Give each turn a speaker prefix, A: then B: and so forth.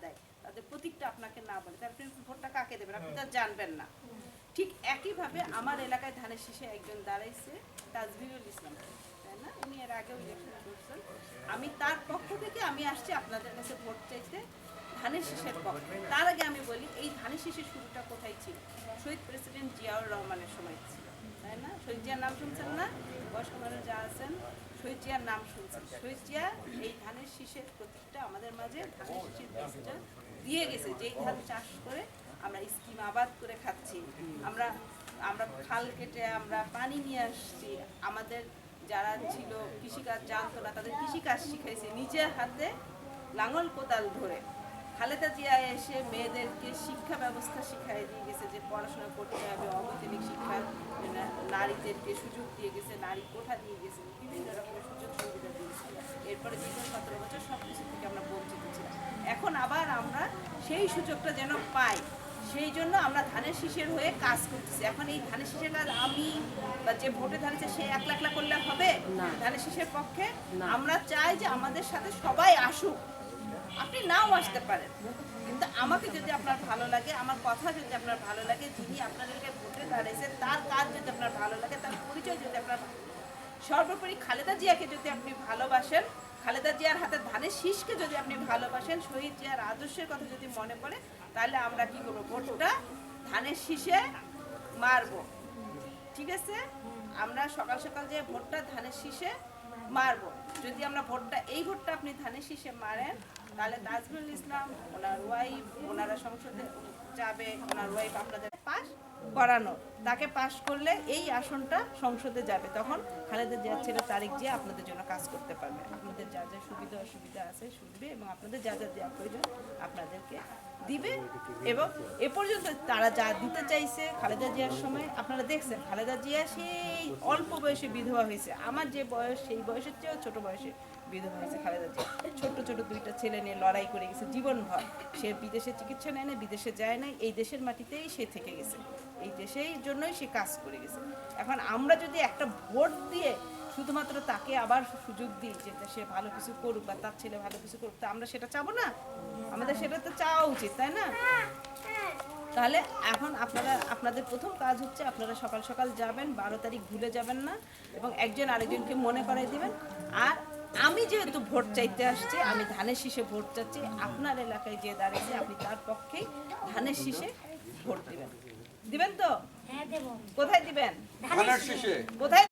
A: দেয়, তাদের প্রতীকটা আপনাকে না বলে, তাহলে আপনি ভোটটা কাকে দেবেন? আপনি তা জানবেন না। ঠিক একইভাবে আমার এলাকায় ধানের শীষে একজন দাঁড়াইছে, তাজভিরুল ইসলাম, তাই না? উনি এর আগেও ইলেকশন করছেন। আমি তার পক্ষ থেকে আমি আসছি আপনাদের কাছে ভোট চাইতে, ধানের শীষের পক্ষে। তার আগে আমি বলি, এই ধানের শীষের শুরুটা কোথায় ছিল? শহীদ প্রেসিডেন্ট জিয়াউর রহমানের সময় ছিল, তাই না? শহীদ জিয়ার নাম শুনছেন না? বয়স্ক মানুষ যা আছেন শহীদ জিয়ার নাম শুনছেন। শহীদ জিয়া এই ধানের শীষের প্রতীকটা আমাদের মাঝে, ধানের শীষের বীজটা দিয়ে গেছে, যেই ধান চাষ করে আমরা স্কিম আবাদ করে খাচ্ছি, আমরা আমরা খাল কেটে আমরা পানি নিয়ে আসছি, আমাদের যারা ছিল কৃষিকাজ জানতো না তাদের কৃষিকাজ শিখাইছে নিজের হাতে লাঙল কোদাল ধরে। খালেদা জিয়া এসে মেয়েদেরকে শিক্ষা ব্যবস্থা শিখাই দিয়ে গেছে, যে পড়াশোনা করতে হবে, অবৈতনিক শিক্ষা, নারীদেরকে সুযোগ দিয়ে গেছে, নারী কোঠা দিয়ে গেছে, বিভিন্ন রকমের সুযোগ সুবিধা দিয়েছে। এরপরে দীর্ঘ 17 বছর সব কিছু থেকে আমরা বঞ্চিত ছিলাম। এখন আবার আমরা সেই সুযোগটা যেন পাই, সেই জন্য আমরা ধানের শীষের হয়ে কাজ করতেছি। এখন এই ধানের শীষের কাজ আমি বা যে ভোটে দাঁড়িয়েছে সে একলা একলা করলে হবে না। ধানের শীষের পক্ষে আমরা চাই যে আমাদের সাথে সবাই আসুক। আপনি নাও আসতে পারেন, কিন্তু আমাকে যদি আপনার ভালো লাগে, আমার কথা যদি আপনার ভালো লাগে, যিনি আপনাদেরকে ভোটে দাঁড়িয়েছে তার কাজ যদি আপনার ভালো লাগে, তার পরিচয় যদি আপনার, সর্বোপরি খালেদা জিয়াকে যদি আপনি ভালোবাসেন, খালেদা জিয়ার হাতে ধানের শীষকে যদি আপনি ভালোবাসেন, শহীদ জিয়ার আদর্শের কথা যদি মনে পড়ে, তাহলে আমরা কি করবো? ভোটটা ধানের শীষে মারবো, ঠিক আছে? আমরা সকাল সকাল যে ভোটটা ধানের শীষে মারবো। যদি আমরা ভোটটা, এই ভোটটা আপনি ধানের শীষে মারেন, তাহলে তাজভিরুল ইসলাম, ওনার ওয়াইফ, ওনারা সংসদে যাবে, ওনার ওয়াইফ আপনাদের পাস করানো, তাকে পাস করলে এই আসনটা সংসদে যাবে, তখন খালেদা জিয়ার ছেলে তারেক জিয়া আপনাদের জন্য কাজ করতে পারবে। আপনাদের যা যা সুবিধা অসুবিধা আছে শুনবে এবং আপনাদের যা যা দেওয়া প্রয়োজন আপনাদেরকে দিবে। এবং এ পর্যন্ত তারা যা দিতে চাইছে খালেদা জিয়ার সময় আপনারা দেখছেন, খালেদা জিয়া সেই অল্প বয়সে বিধবা হয়েছে, আমার যে বয়স সেই বয়সের চেয়েও ছোট বয়সে বিধবা হয়েছে খালেদা জিয়া। ছোট ছোট 2টা ছেলে নিয়ে লড়াই করে গেছে জীবনভর। সে বিদেশে চিকিৎসা নেয় না, বিদেশে যায় নাই, এই দেশের মাটিতেই সে থেকে গেছে, এই দেশের জন্যই সে কাজ করে গেছে। এখন আমরা যদি একটা ভোট দিয়ে শুধুমাত্র তাকে আবার সুযোগ দিই যে সে ভালো কিছু করুক বা তার ছেলে ভালো কিছু করুক, তা আমরা সেটা চাবো না? আমাদের সেটা তো চাওয়া উচিত, তাই না? তাহলে এখন আপনাদের প্রথম কাজ হচ্ছে আপনারা সকাল সকাল যাবেন, 12 তারিখ ভুলে যাবেন না, এবং একজন আরেকজনকে মনে করাই দিবেন। আর আমি যেহেতু ভোট চাইতে আসছি, আমি ধানের শীষে ভোট চাচ্ছি, আপনার এলাকায় যে দাঁড়িয়েছে আপনি তার পক্ষেই ধানের শীষে ভোট দিবেন। দিবেন তো? কোথায় দিবেন? কোথায়?